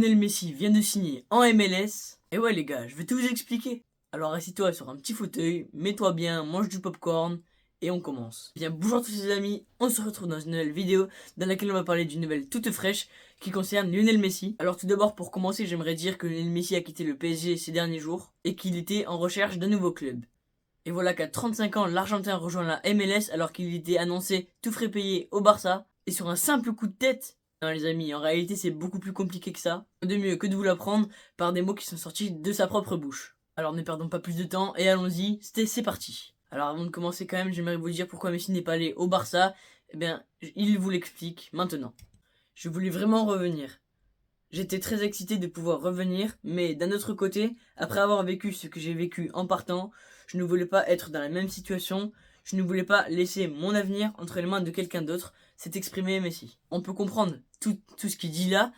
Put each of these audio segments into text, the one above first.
Lionel Messi vient de signer en MLS. Et ouais les gars, je vais tout vous expliquer. Alors assis-toi sur un petit fauteuil, mets-toi bien, mange du popcorn et on commence. Bien bonjour à tous les amis, on se retrouve dans une nouvelle vidéo dans laquelle on va parler d'une nouvelle toute fraîche qui concerne Lionel Messi. Alors tout d'abord pour commencer j'aimerais dire que Lionel Messi a quitté le PSG ces derniers jours et qu'il était en recherche d'un nouveau club. Et voilà qu'à 35 ans, l'Argentin rejoint la MLS alors qu'il était annoncé tout frais payé au Barça. Et sur un simple coup de tête. Non les amis, en réalité c'est beaucoup plus compliqué que ça. De mieux que de vous l'apprendre par des mots qui sont sortis de sa propre bouche. Alors ne perdons pas plus de temps et allons-y, c'est parti. Alors avant de commencer quand même, j'aimerais vous dire pourquoi Messi n'est pas allé au Barça. Eh bien, il vous l'explique maintenant. Je voulais vraiment revenir. J'étais très excité de pouvoir revenir, mais d'un autre côté, après avoir vécu ce que j'ai vécu en partant, je ne voulais pas être dans la même situation, je ne voulais pas laisser mon avenir entre les mains de quelqu'un d'autre, s'est exprimé Messi. On peut comprendre tout ce qu'il dit là,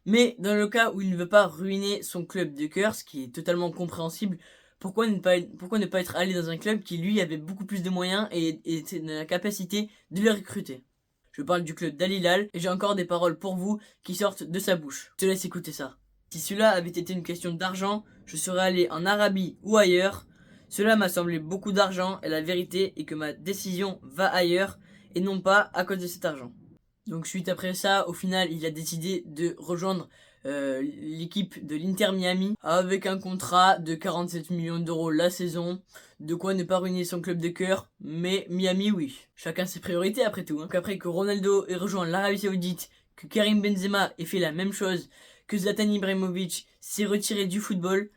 mais dans le cas où il ne veut pas ruiner son club de cœur, ce qui est totalement compréhensible, pourquoi ne pas être allé dans un club qui lui avait beaucoup plus de moyens et était dans la capacité de les recruter. Je parle du club d'Al Hilal et j'ai encore des paroles pour vous qui sortent de sa bouche. Je te laisse écouter ça. Si cela avait été une question d'argent, je serais allé en Arabie ou ailleurs. Cela m'a semblé beaucoup d'argent et la vérité est que ma décision va ailleurs et non pas à cause de cet argent. Donc suite après ça, au final, il a décidé de rejoindre l'équipe de l'Inter Miami avec un contrat de 47 millions d'euros la saison. De quoi ne pas ruiner son club de cœur, mais Miami oui. Chacun ses priorités après tout. Donc après que Ronaldo ait rejoint l'Arabie Saoudite, que Karim Benzema ait fait la même chose, que Zlatan Ibrahimovic s'est retiré du football,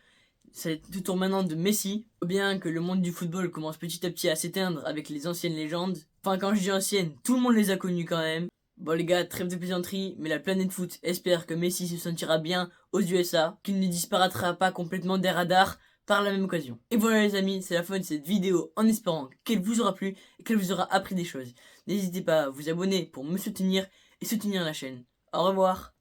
c'est tout tour maintenant de Messi. Bien que le monde du football commence petit à petit à s'éteindre avec les anciennes légendes. Enfin quand je dis anciennes, tout le monde les a connues quand même. Bon les gars, trêve de plaisanterie, mais la planète foot espère que Messi se sentira bien aux USA, qu'il ne disparaîtra pas complètement des radars par la même occasion. Et voilà les amis, c'est la fin de cette vidéo en espérant qu'elle vous aura plu et qu'elle vous aura appris des choses. N'hésitez pas à vous abonner pour me soutenir et soutenir la chaîne. Au revoir.